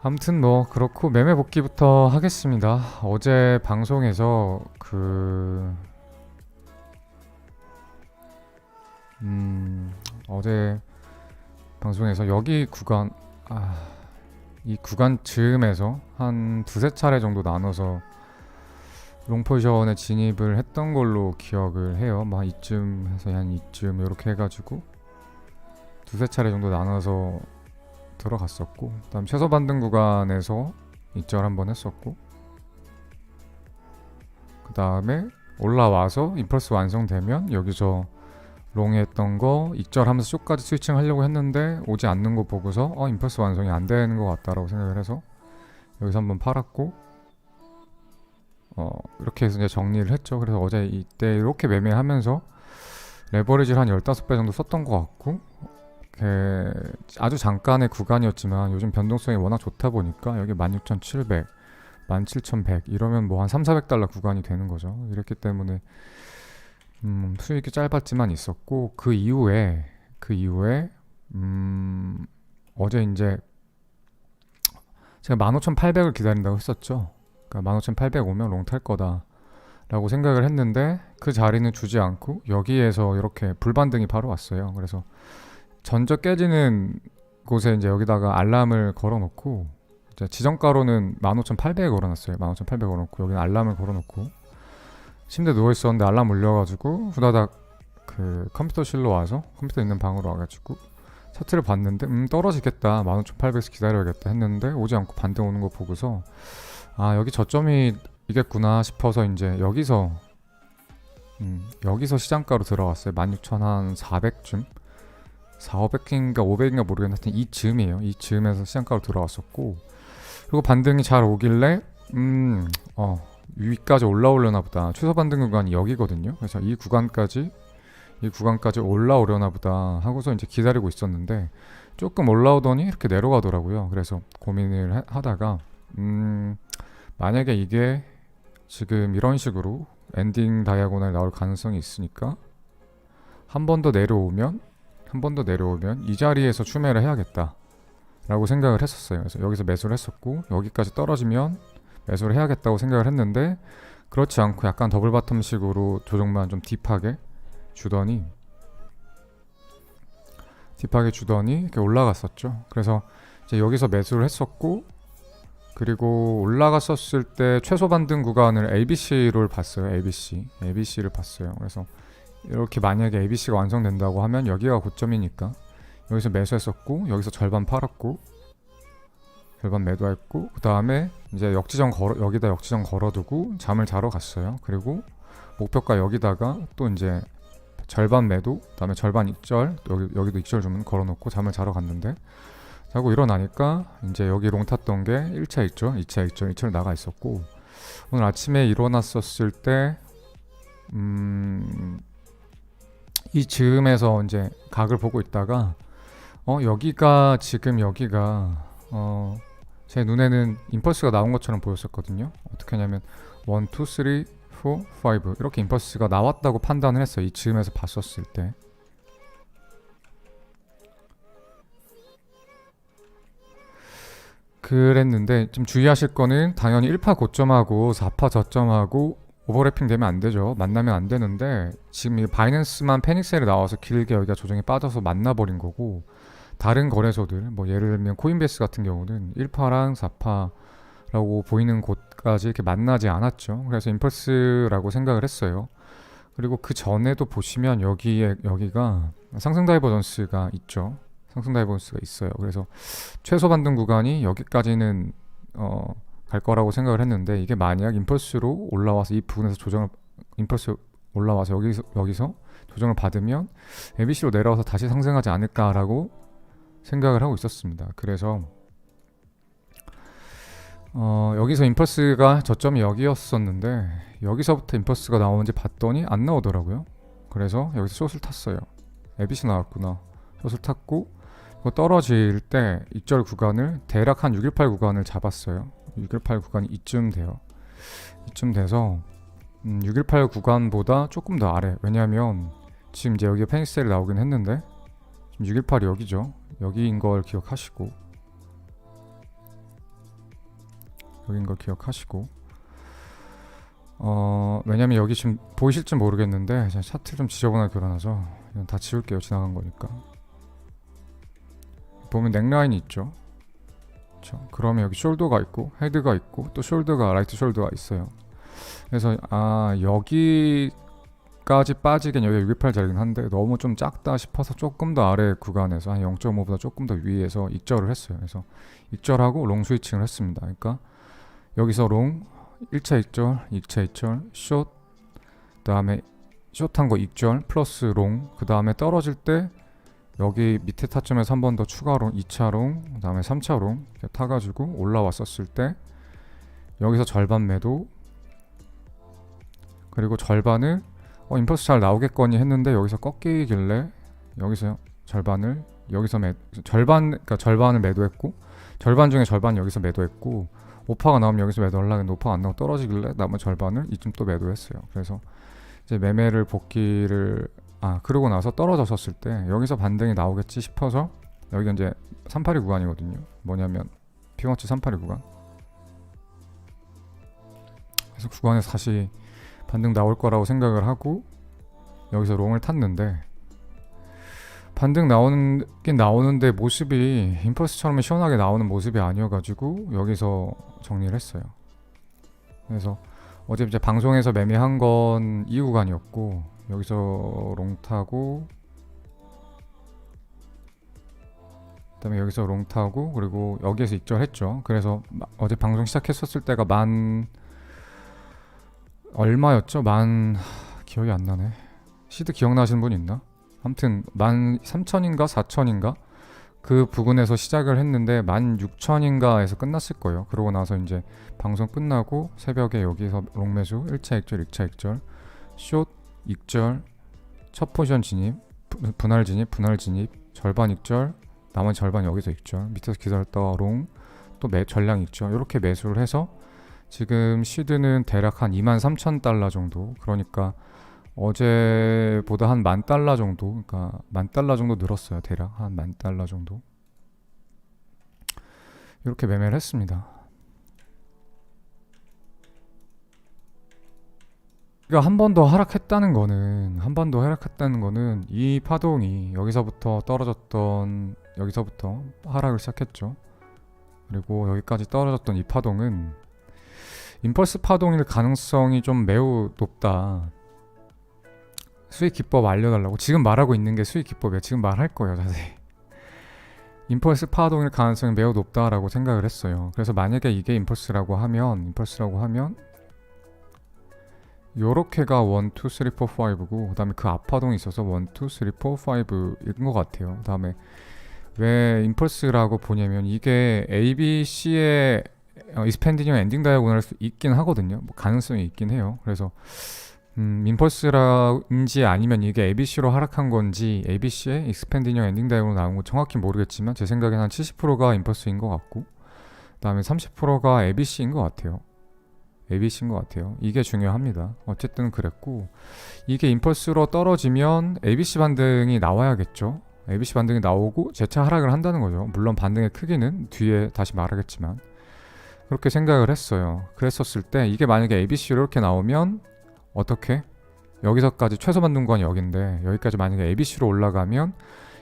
아무튼 뭐 그렇고 매매 복귀부터 하겠습니다. 어제 방송에서 어제 방송에서 여기 구간 이 구간 즈음에서 한 두세 차례 정도 나눠서 롱포지션에 진입을 했던 걸로 기억을 해요. 막 이쯤 해서 한 이쯤 이렇게 해가지고 두세 차례 정도 나눠서 들어갔었고, 그다음 최소 반등 구간에서 입절 한번 했었고, 그 다음에 올라와서 임펄스 완성되면 여기서 롱에 했던 거 입절하면서 쇼까지 스위칭 하려고 했는데 오지 않는 거 보고서 임펄스 완성이 안 되는 것 같다라고 생각을 해서 여기서 한번 팔았고, 이렇게 해서 이제 정리를 했죠. 그래서 어제 이때 이렇게 매매하면서 레버리지를 한 15배 정도 썼던 것 같고, 아주 잠깐의 구간이었지만 요즘 변동성이 워낙 좋다 보니까 여기 16,700, 17,100 이러면 뭐 한 3,400달러 구간이 되는 거죠. 이랬기 때문에 수익이 짧았지만 있었고, 그 이후에 어제 이제 제가 15,800을 기다린다고 했었죠. 그러니까 15,800 오면 롱 탈 거다 라고 생각을 했는데 그 자리는 주지 않고 여기에서 이렇게 불반등이 바로 왔어요. 그래서 전저 깨지는 곳에 이제 여기다가 알람을 걸어놓고, 이제 지정가로는 15,800에 걸어놨어요. 15,800 걸어놓고 여기는 알람을 걸어놓고 침대 누워 있었는데 알람 울려가지고 후다닥 그 컴퓨터실로 와서 컴퓨터 있는 방으로 와가지고 차트를 봤는데 떨어지겠다, 15,800에서 기다려야겠다 했는데 오지 않고 반등 오는 거 보고서 여기 저점이 이겠구나 싶어서 이제 여기서 시장가로 들어갔어요. 16,400쯤 4,500인가 500인가 모르겠는데 하여튼 이 즈음이에요. 이 즈음에서 시장가로 들어왔었고, 그리고 반등이 잘 오길래 위까지 올라오려나 보다. 최소 반등 구간이 여기거든요. 그래서 이 구간까지 올라오려나 보다 하고서 이제 기다리고 있었는데 조금 올라오더니 이렇게 내려가더라고요. 그래서 고민을 하다가 만약에 이게 지금 이런 식으로 엔딩 다이아고널 나올 가능성이 있으니까 한 번 더 내려오면 이 자리에서 추매를 해야겠다 라고 생각을 했었어요. 그래서 여기서 매수를 했었고, 여기까지 떨어지면 매수를 해야겠다고 생각을 했는데 그렇지 않고 약간 더블 바텀식으로 조정만 좀 딥하게 주더니 이렇게 올라갔었죠. 그래서 이제 여기서 매수를 했었고, 그리고 올라갔었을 때 최소 반등 구간을 ABC를 봤어요. ABC를 봤어요. 그래서 이렇게 만약에 ABC가 완성된다고 하면 여기가 고점이니까 여기서 매수했었고, 여기서 절반 팔았고, 절반 매도했고, 그 다음에 이제 여기다 역지점 걸어두고 잠을 자러 갔어요. 그리고 목표가 여기다가 또 이제 절반 매도, 그 다음에 절반 익절, 여기도 익절 주문 걸어놓고 잠을 자러 갔는데, 자고 일어나니까 이제 여기 롱 탔던 게 1차 익절, 2차 익절, 2차로 나가 있었고, 오늘 아침에 일어났었을 때 이 즈음에서 이제 각을 보고 있다가 여기가 제 눈에는 임펄스가 나온 것처럼 보였었거든요. 어떻게 하냐면 1, 2, 3, 4, 5 이렇게 임펄스가 나왔다고 판단을 했어요. 이 즈음에서 봤었을 때. 그랬는데 좀 주의하실 거는 당연히 1파 고점하고 4파 저점하고 오버래핑 되면 안 되죠. 만나면 안 되는데 지금 이 바이낸스만 패닉셀이 나와서 길게 여기가 조정이 빠져서 만나버린 거고, 다른 거래소들 뭐 예를 들면 코인베이스 같은 경우는 1파랑 4파라고 보이는 곳까지 이렇게 만나지 않았죠. 그래서 임펄스라고 생각을 했어요. 그리고 그 전에도 보시면 여기가 상승 다이버전스가 있죠. 상승 다이버전스가 있어요. 그래서 최소 반등 구간이 여기까지는 갈 거라고 생각을 했는데, 이게 만약 임펄스로 올라와서 이 부분에서 임펄스 올라와서 여기서 조정을 받으면 ABC로 내려와서 다시 상승하지 않을까라고 생각을 하고 있었습니다. 그래서 여기서 임펄스가 저점이 여기였었는데 여기서부터 임펄스가 나오는지 봤더니 안 나오더라고요. 그래서 여기서 숏을 탔어요. ABC 나왔구나. 숏을 탔고, 떨어질 때 익절 구간을 대략 한 618 구간을 잡았어요. 618 구간이 이쯤 돼요. 이쯤 돼서 618 구간보다 조금 더 아래. 왜냐하면 지금 이제 여기에 페닉셀이 나오긴 했는데 지금 618이 여기죠. 여기인 걸 기억하시고, 여긴 걸 기억하시고 왜냐면 여기 지금 보이실지 모르겠는데 제가 차트 좀 지저분하게 그려놔서 이건 다 지울게요. 지나간 거니까. 보면 넥라인이 있죠. 그렇죠? 그러면 여기 숄더가 있고 헤드가 있고 또 숄더가 라이트 숄더가 있어요. 그래서 여기까지 빠지긴 여기 628 자리긴 한데 너무 좀 작다 싶어서 조금 더 아래 구간에서 한 0.5보다 조금 더 위에서 익절을 했어요. 그래서 익절하고 롱 스위칭을 했습니다. 그러니까 여기서 롱 1차 익절, 2차 익절, 숏, 그 다음에 숏한 거 익절 플러스 롱, 그 다음에 떨어질 때 여기 밑에 타점에서 한 번 더 추가 롱, 2차 롱, 그 다음에 3차 롱 이렇게 타가지고 올라왔었을 때 여기서 절반 매도, 그리고 절반을 임펄스 잘 나오겠거니 했는데 여기서 꺾이길래 여기서 절반을 여기서 그러니까 절반을 매도했고 절반 중에 절반 여기서 매도했고 오파가 나오면 여기서 매도하려고 했는데 오파가 안 나오고 떨어지길래 남은 절반을 이쯤 또 매도했어요. 그래서 이제 매매를 복귀를 그러고 나서 떨어졌었을 때 여기서 반등이 나오겠지 싶어서 여기가 이제 382 구간이거든요. 뭐냐면 피보나치 382 구간. 그래서 구간에서 다시 반등 나올 거라고 생각을 하고 여기서 롱을 탔는데 반등 나오긴 나오는데 모습이 임펄스처럼 시원하게 나오는 모습이 아니어가지고 여기서 정리를 했어요. 그래서 어제 이제 방송에서 매매한 건 이 구간이었고 여기서 롱 타고 그다음에 여기서 롱 타고 그리고 여기에서 익절했죠. 그래서 어제 방송 시작했었을 때가 얼마였죠? 기억이 안 나네. 시드 기억나시는 분 있나? 아무튼 13,000인가 4,000인가 그 부근에서 시작을 했는데 16,000인가에서 끝났을 거예요. 그러고 나서 이제 방송 끝나고 새벽에 여기서 롱매수 1차 익절, 2차 익절, 숏 익절, 첫 포지션 진입, 분할 진입, 절반 익절, 나머지 절반 여기서 익절, 밑에서 기다렸다가 롱, 또 전량 익절 이렇게 매수를 해서 지금 시드는 대략 한 23,000달러 정도, 그러니까 어제보다 한 $10,000 정도, 그러니까 $10,000 정도 늘었어요. 대략 한 $10,000 정도 이렇게 매매를 했습니다. 그러니까 한 번 더 하락했다는 거는 이 파동이 여기서부터 하락을 시작했죠. 그리고 여기까지 떨어졌던 이 파동은 임펄스 파동일 가능성이 좀 매우 높다. 수익 기법 알려달라고 지금 말하고 있는 게 수익 기법이에요. 지금 말할 거예요. 자세히. 임펄스 파동일 가능성이 매우 높다라고 생각을 했어요. 그래서 만약에 이게 임펄스라고 하면 요렇게가 1, 2, 3, 4, 5고 그 다음에 그 앞파동이 있어서 1, 2, 3, 4, 5인 것 같아요. 그 다음에 왜 임펄스라고 보냐면 이게 ABC의 익스펜딩형 엔딩 다이아고널 수 있긴 하거든요. 뭐 가능성이 있긴 해요. 그래서 임펄스라인지 아니면 이게 ABC로 하락한 건지 ABC의 익스펜딩형 엔딩 다이아고널 나온 거 정확히 모르겠지만 제 생각에는 한 70%가 임펄스인 것 같고 그 다음에 30%가 ABC인 것 같아요. 이게 중요합니다. 어쨌든 그랬고 이게 임펄스로 떨어지면 ABC 반등이 나와야겠죠. ABC 반등이 나오고 재차 하락을 한다는 거죠. 물론 반등의 크기는 뒤에 다시 말하겠지만 그렇게 생각을 했어요. 그랬었을 때 이게 만약에 ABC로 이렇게 나오면 어떻게? 여기서까지 최소 반등 구간이 여긴데 여기까지 만약에 ABC로 올라가면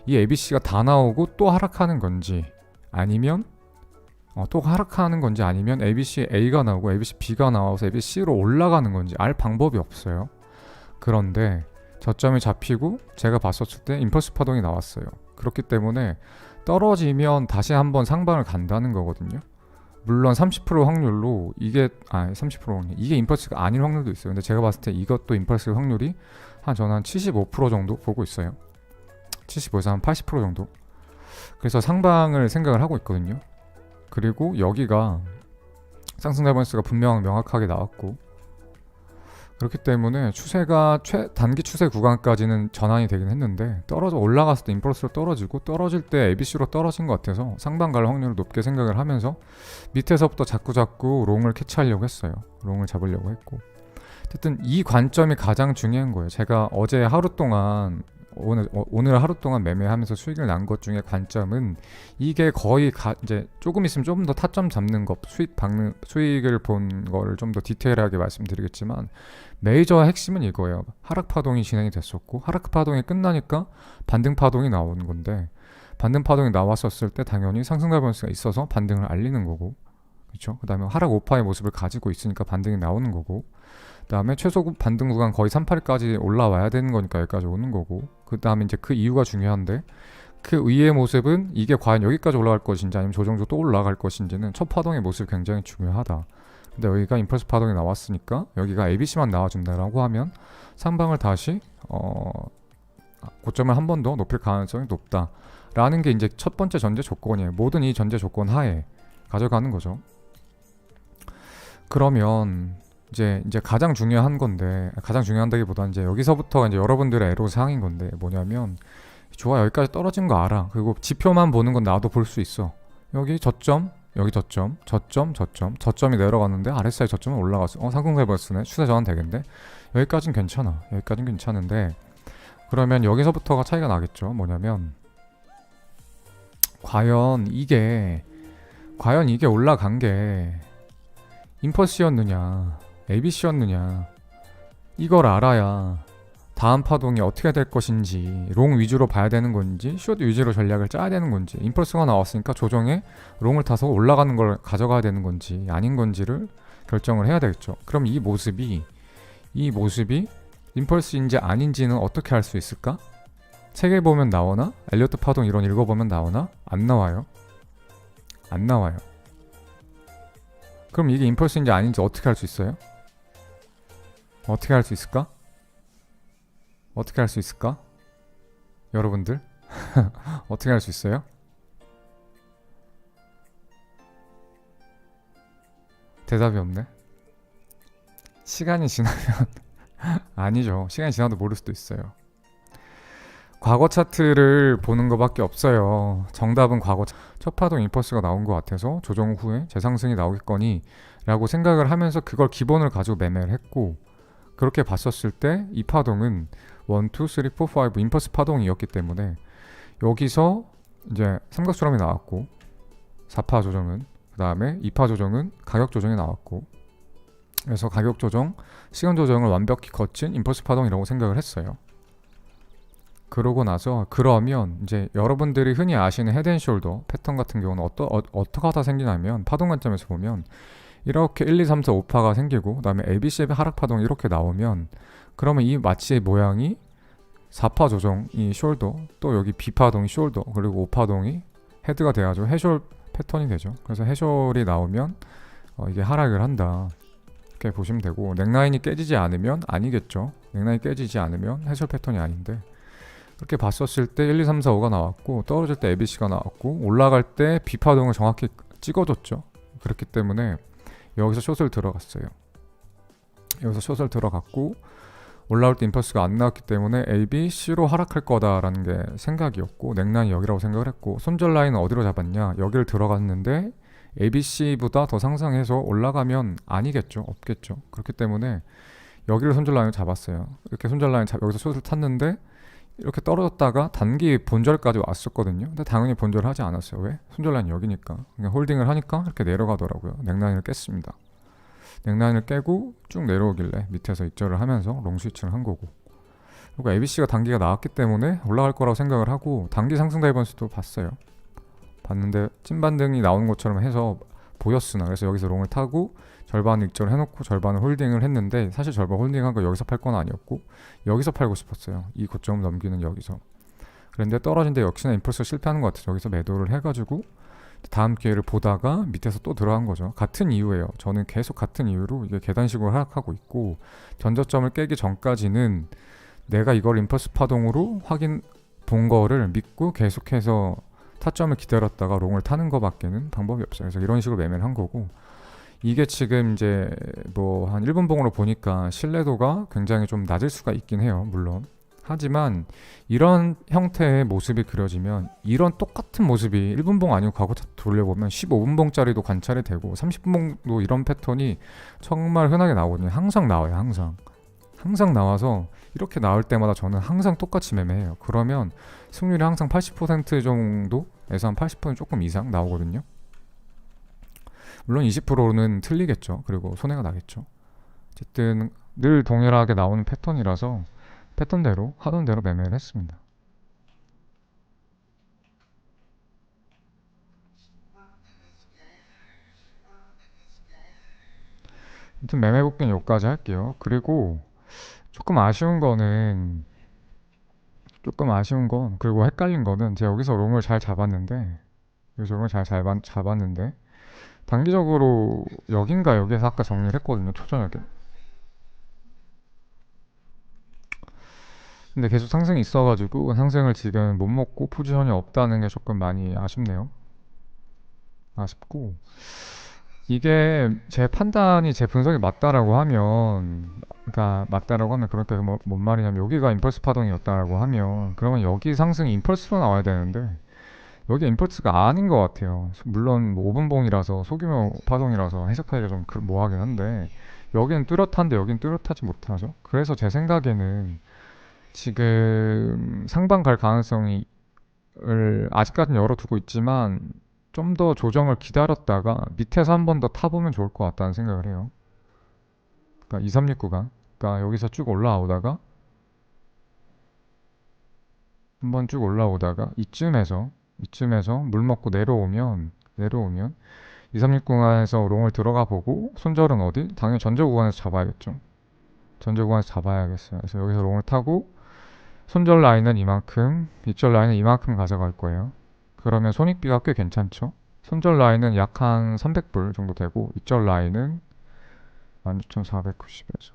이 ABC가 다 나오고 또 하락하는 건지 아니면 ABC A가 나오고 ABC B가 나와서 ABC C로 올라가는 건지 알 방법이 없어요. 그런데 저점이 잡히고 제가 봤었을 때 임펄스 파동이 나왔어요. 그렇기 때문에 떨어지면 다시 한번 상방을 간다는 거거든요. 물론 30% 확률로 이게 30% 확률 이게 임펄스가 아닌 확률도 있어요. 근데 제가 봤을 때 이것도 임펄스 확률이 저는 한 75% 정도 보고 있어요. 75에서 한 80% 정도. 그래서 상방을 생각을 하고 있거든요. 그리고 여기가 상승 다이버런스가 명확하게 나왔고 그렇기 때문에 추세가 단기 추세 구간까지는 전환이 되긴 했는데 올라갔을 때 임펄스로 떨어지고 떨어질 때 ABC로 떨어진 것 같아서 상방 갈 확률을 높게 생각을 하면서 밑에서부터 자꾸 롱을 캐치하려고 했어요. 롱을 잡으려고 했고 어쨌든 이 관점이 가장 중요한 거예요. 제가 어제 하루 동안 오늘 하루 동안 매매하면서 수익을 난 것 중에 관점은 이게 거의 이제 조금 있으면 좀 더 타점 잡는 것, 수익을 본 거를 좀 더 디테일하게 말씀드리겠지만 메이저 핵심은 이거예요. 하락 파동이 진행이 됐었고 하락 파동이 끝나니까 반등 파동이 나오는 건데 반등 파동이 나왔었을 때 당연히 상승 밸런스가 있어서 반등을 알리는 거고, 그렇죠? 그다음에 하락 오파의 모습을 가지고 있으니까 반등이 나오는 거고, 그다음에 최소 반등 구간 거의 38까지 올라와야 되는 거니까 여기까지 오는 거고, 그다음에 이제 그 이유가 중요한데 그 위의 모습은 이게 과연 여기까지 올라갈 것인지 아니면 조정조 또 올라갈 것인지는 첫 파동의 모습이 굉장히 중요하다. 근데 여기가 임펄스 파동이 나왔으니까 여기가 ABC만 나와준다라고 하면 상방을 다시 고점을 한 번 더 높일 가능성이 높다라는 게 이제 첫 번째 전제 조건이에요. 모든 이 전제 조건 하에 가져가는 거죠. 그러면 이제 가장 중요한 건데, 가장 중요한다기보다는 이제 여기서부터 이제 여러분들의 애로 사항인 건데 뭐냐면, 좋아, 여기까지 떨어진 거 알아. 그리고 지표만 보는 건 나도 볼 수 있어. 여기 저점, 여기 저점이 내려갔는데 RSI 저점은 올라갔어. 상승세버스네. 추세 전환 되겠는데. 여기까진 괜찮아. 여기까진 괜찮은데, 그러면 여기서부터가 차이가 나겠죠. 뭐냐면 과연 이게 올라간 게 임펄스였느냐 ABC였느냐, 이걸 알아야 다음 파동이 어떻게 될 것인지, 롱 위주로 봐야 되는 건지 숏 위주로 전략을 짜야 되는 건지, 임펄스가 나왔으니까 조정에 롱을 타서 올라가는 걸 가져가야 되는 건지 아닌 건지를 결정을 해야 되겠죠. 그럼 이 모습이 임펄스인지 아닌지는 어떻게 알 수 있을까? 책에 보면 나오나? 엘리어트 파동 이론 읽어보면 나오나? 안 나와요. 그럼 이게 임펄스인지 아닌지 어떻게 알 수 있어요? 어떻게 할 수 있을까? 여러분들? 어떻게 할 수 있어요? 대답이 없네. 시간이 지나면 아니죠. 시간이 지나도 모를 수도 있어요. 과거 차트를 보는 것밖에 없어요. 정답은 첫 파동 임펄스가 나온 것 같아서 조정 후에 재상승이 나오겠거니 라고 생각을 하면서 그걸 기본을 가지고 매매를 했고, 그렇게 봤었을 때 이 파동은 1, 2, 3, 4, 5 임펄스 파동이었기 때문에 여기서 이제 삼각수렴이 나왔고 4파 조정은, 그 다음에 2파 조정은 가격 조정이 나왔고, 그래서 가격 조정, 시간 조정을 완벽히 거친 임펄스 파동이라고 생각을 했어요. 그러고 나서 그러면 이제 여러분들이 흔히 아시는 헤드앤숄더 패턴 같은 경우는 어떻게 하다 생기냐면, 파동 관점에서 보면 이렇게 1, 2, 3, 4, 5파가 생기고 그다음에 ABC의 하락 파동이 이렇게 나오면, 그러면 이 마치의 모양이 4파 조정이 숄더, 또 여기 B파동이 숄더, 그리고 5파동이 헤드가 돼가지고 해숄 패턴이 되죠. 그래서 해숄이 나오면 이게 하락을 한다, 이렇게 보시면 되고, 넥라인이 깨지지 않으면 아니겠죠. 넥라인이 깨지지 않으면 해솔 패턴이 아닌데, 그렇게 봤었을 때 1, 2, 3, 4, 5가 나왔고, 떨어질 때 ABC가 나왔고, 올라갈 때 B파동을 정확히 찍어줬죠. 그렇기 때문에 여기서 숏을 들어갔어요. 여기서 숏을 들어갔고, 올라올 때 임펄스가 안 나왔기 때문에 A, B, C로 하락할 거다라는 게 생각이었고, 넥라인이 여기라고 생각을 했고, 손절 라인은 어디로 잡았냐, 여기를 들어갔는데 ABC보다 더 상승해서 올라가면 아니겠죠. 없겠죠. 그렇기 때문에 여기를 손절 라인을 잡았어요. 이렇게 손절 라인 여기서 숏을 탔는데 이렇게 떨어졌다가 단기 본절까지 왔었거든요. 근데 당연히 본절을 하지 않았어요. 왜? 손절 라인 여기니까. 그냥 홀딩을 하니까 이렇게 내려가더라고요. 넥라인을 깼습니다. 넥라인을 깨고 쭉 내려오길래 밑에서 입절을 하면서 롱 스위칭을 한 거고, 그리고 ABC가 단기가 나왔기 때문에 올라갈 거라고 생각을 하고 단기 상승 다이버스도 봤는데 찐반등이 나오는 것처럼 해서 보였으나, 그래서 여기서 롱을 타고 절반을 입절을 해놓고 절반을 홀딩을 했는데, 사실 절반 홀딩한 거 여기서 팔 건 아니었고 여기서 팔고 싶었어요. 이 고점을 넘기는 여기서. 그런데 떨어진 데 역시나 임펄스 실패하는 것 같아서 여기서 매도를 해가지고 다음 기회를 보다가 밑에서 또 들어간 거죠. 같은 이유예요. 저는 계속 같은 이유로 이게 계단식으로 하락하고 있고, 전저점을 깨기 전까지는 내가 이걸 임펄스 파동으로 확인 본 거를 믿고 계속해서 타점을 기다렸다가 롱을 타는 거밖에는 방법이 없어요. 그래서 이런 식으로 매매를 한 거고, 이게 지금 이제 뭐 한 1분 봉으로 보니까 신뢰도가 굉장히 좀 낮을 수가 있긴 해요. 물론. 하지만 이런 형태의 모습이 그려지면, 이런 똑같은 모습이 1분 봉 아니고 과거 차트 돌려보면 15분 봉짜리도 관찰이 되고 30분 봉도 이런 패턴이 정말 흔하게 나오거든요. 항상 나와요. 항상 나와서 이렇게 나올 때마다 저는 항상 똑같이 매매해요. 그러면 승률이 항상 80% 정도에서 한 80% 조금 이상 나오거든요. 물론 20%는 틀리겠죠. 그리고 손해가 나겠죠. 어쨌든 늘 동일하게 나오는 패턴이라서 패턴대로 하던 대로 매매를 했습니다. 아무튼 매매 복귀는 여기까지 할게요. 그리고 조금 아쉬운 거는 그리고 헷갈린 거는 제가 여기서 롱을 잘 잡았는데 단기적으로 여긴가 여기에서 아까 정리를 했거든요. 초저녁에. 근데 계속 상승이 있어가지고 상승을 지금 못 먹고 포지션이 없다는 게 조금 많이 아쉽네요. 아쉽고 이게 제 판단이 제 분석이 맞다라고 하면 그러니까 맞다라고 하면 그렇게 뭔 말이냐면 여기가 임펄스 파동이었다라고 하면 그러면 여기 상승이 임펄스로 나와야 되는데 여기 임펄스가 아닌 것 같아요. 물론 뭐 5분봉이라서 소규모 파동이라서 해석하기가 좀 뭐하긴 한데 여기는 뚜렷한데 여긴 뚜렷하지 못하죠. 그래서 제 생각에는 지금 상방 갈 가능성이 아직까지는 열어두고 있지만 좀 더 조정을 기다렸다가 밑에서 한 번 더 타보면 좋을 것 같다는 생각을 해요. 그러니까 2, 3, 6 구간. 그러니까 여기서 쭉 올라오다가 한 번 쭉 올라오다가 이쯤에서 물 먹고 내려오면 2, 3, 6 구간에서 롱을 들어가 보고 손절은 어디? 당연히 전저 구간에서 잡아야겠죠. 전저 구간에서 잡아야겠어요. 그래서 여기서 롱을 타고 손절 라인은 이만큼, 윗절 라인은 이만큼 가져갈 거예요. 그러면 손익비가 꽤 괜찮죠. 손절 라인은 약 한 300불 정도 되고 윗절 라인은 16,490에서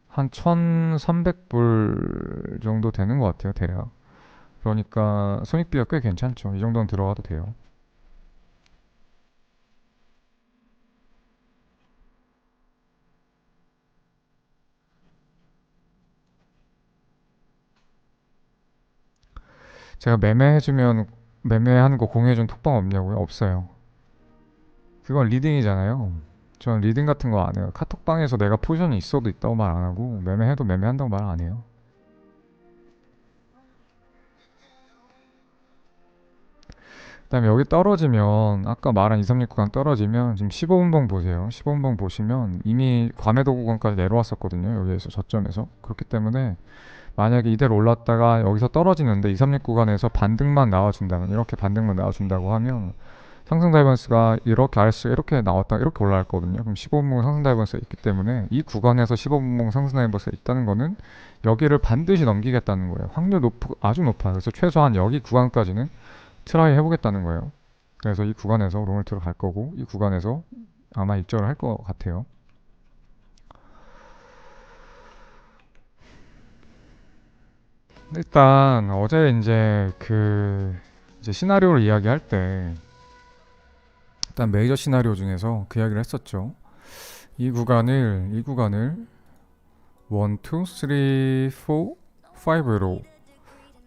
한 1,300불 정도 되는 것 같아요, 대략. 그러니까 손익비가 꽤 괜찮죠. 이 정도는 들어가도 돼요. 제가 매매하는 거 공유해준 톡방 없냐고요? 없어요. 그건 리딩이잖아요. 저는 리딩 같은 거 안 해요. 카톡방에서 내가 포지션이 있어도 있다고 말 안 하고 매매해도 매매한다고 말 안 해요. 그다음에 여기 떨어지면 아까 말한 2, 3, 6 구간 떨어지면 지금 15분봉 보세요. 15분봉 보시면 이미 과매도 구간까지 내려왔었거든요. 여기에서 저점에서. 그렇기 때문에 만약에 이대로 올랐다가 여기서 떨어지는데 2, 3, 6 구간에서 반등만 나와준다면 이렇게 반등만 나와준다고 하면 상승 다이버스가 이렇게 RS가 이렇게 나왔다 이렇게 올라갈 거거든요. 그럼 15분봉 상승 다이버스가 있기 때문에 이 구간에서 15분봉 상승 다이버스가 있다는 거는 여기를 반드시 넘기겠다는 거예요. 아주 높아요. 그래서 최소한 여기 구간까지는 트라이 해보겠다는 거예요. 그래서 이 구간에서 롱을 들어갈 거고 이 구간에서 아마 입절을 할 것 같아요. 일단 어제 이제 시나리오를 이야기할 때 일단 메이저 시나리오 중에서 그 이야기를 했었죠. 이 구간을 1, 2, 3, 4, 5로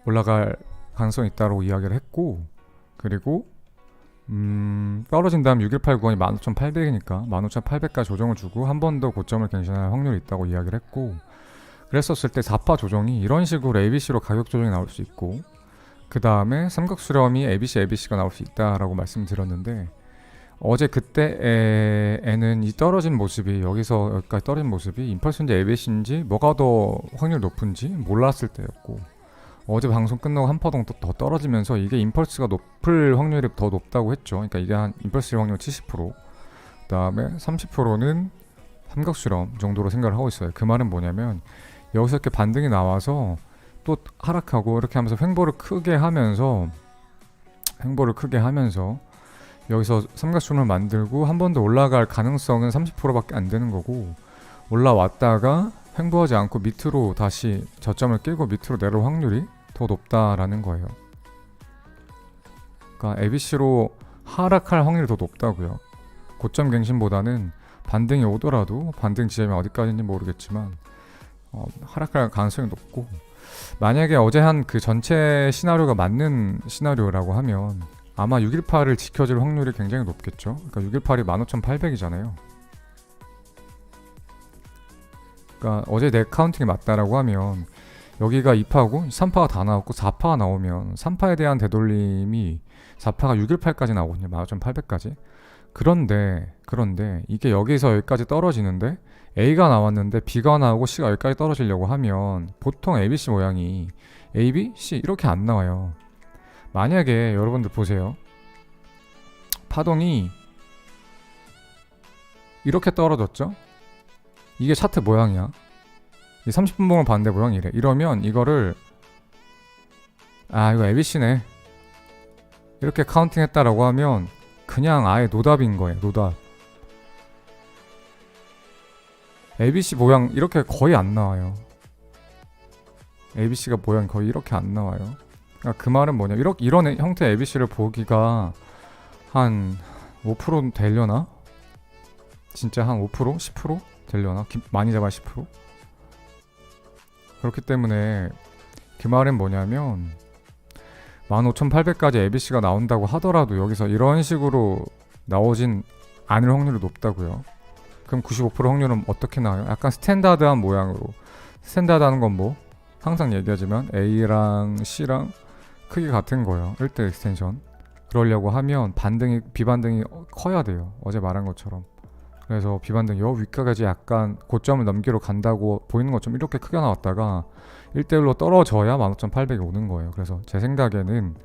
올라갈 가능성이 있다고 이야기를 했고 그리고 떨어진 다음 618 구간이 15,800이니까 15,800까지 조정을 주고 한 번 더 고점을 갱신할 확률이 있다고 이야기를 했고 그랬었을 때 4파 조정이 이런 식으로 ABC로 가격 조정이 나올 수 있고 그 다음에 삼각 수렴이 ABC가 나올 수 있다라고 말씀드렸는데 어제 그때에는 이 떨어진 모습이 여기서 여기까지 떨어진 모습이 임펄스인지 ABC인지 뭐가 더 확률 높은지 몰랐을 때였고 어제 방송 끝나고 한 파동 더 떨어지면서 이게 임펄스가 높을 확률이 더 높다고 했죠. 그러니까 이게 한 임펄스 확률 70%, 그 다음에 30%는 삼각수렴 정도로 생각을 하고 있어요. 그 말은 뭐냐면 여기서 이렇게 반등이 나와서 또 하락하고 이렇게 하면서 횡보를 크게 하면서 여기서 삼각수렴을 만들고 한 번 더 올라갈 가능성은 30%밖에 안 되는 거고 올라왔다가 횡보하지 않고 밑으로 다시 저점을 깨고 밑으로 내려올 확률이 더 높다라는 거예요. 그러니까 ABC로 하락할 확률이 더 높다고요. 고점 갱신보다는 반등이 오더라도 반등 지점이 어디까지인지 모르겠지만 하락할 가능성이 높고 만약에 어제 한 그 전체 시나리오가 맞는 시나리오라고 하면 아마 618을 지켜줄 확률이 굉장히 높겠죠. 그러니까 618이 15,800이잖아요. 그러니까 어제 내 카운팅이 맞다라고 하면 여기가 2파고 3파가 다 나왔고 4파가 나오면 3파에 대한 되돌림이 4파가 618까지 나오거든요. 15,800까지. 그런데 이게 여기서 여기까지 떨어지는데 A가 나왔는데 B가 나오고 C가 여기까지 떨어지려고 하면 보통 ABC 모양이 A, B, C 이렇게 안 나와요. 만약에 여러분들 보세요. 파동이 이렇게 떨어졌죠? 이게 차트 모양이야. 이 30분봉을 봤는데 모양이 이래. 이러면 이거를 이거 ABC네 이렇게 카운팅 했다라고 하면 그냥 아예 노답인 거예요. 노답. ABC 모양 이렇게 거의 안 나와요. ABC가 모양 거의 이렇게 안 나와요. 그러니까 그 말은 뭐냐, 이런 형태의 ABC를 보기가 한 5% 되려나? 진짜 한 5%? 10% 되려나? 많이 잡아 10%? 그렇기 때문에 그 말은 뭐냐면 15,800까지 ABC가 나온다고 하더라도 여기서 이런 식으로 나오진 않을 확률이 높다고요. 그럼 95% 확률은 어떻게 나와요? 약간 스탠다드한 모양으로. 스탠다드한 건 뭐? 항상 얘기하지만 A랑 C랑 크기 같은 거예요. 1대 익스텐션. 그러려고 하면 비반등이 커야 돼요. 어제 말한 것처럼. 그래서 비반등 여 위까지 약간 고점을 넘기러 간다고 보이는 것처럼 이렇게 크게 나왔다가 1대1로 떨어져야 15,800이 오는 거예요. 그래서 제 생각에는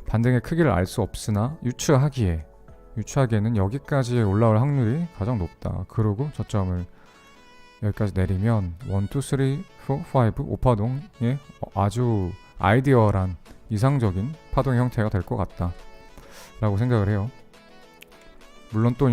반등의 크기를 알 수 없으나 유추하기에는 여기까지 올라올 확률이 가장 높다. 그리고 저점을 여기까지 내리면 1, 2, 3, 4, 5 5파동의 아주 아이디어란 이상적인 파동의 형태가 될 것 같다 라고 생각을 해요. 물론 또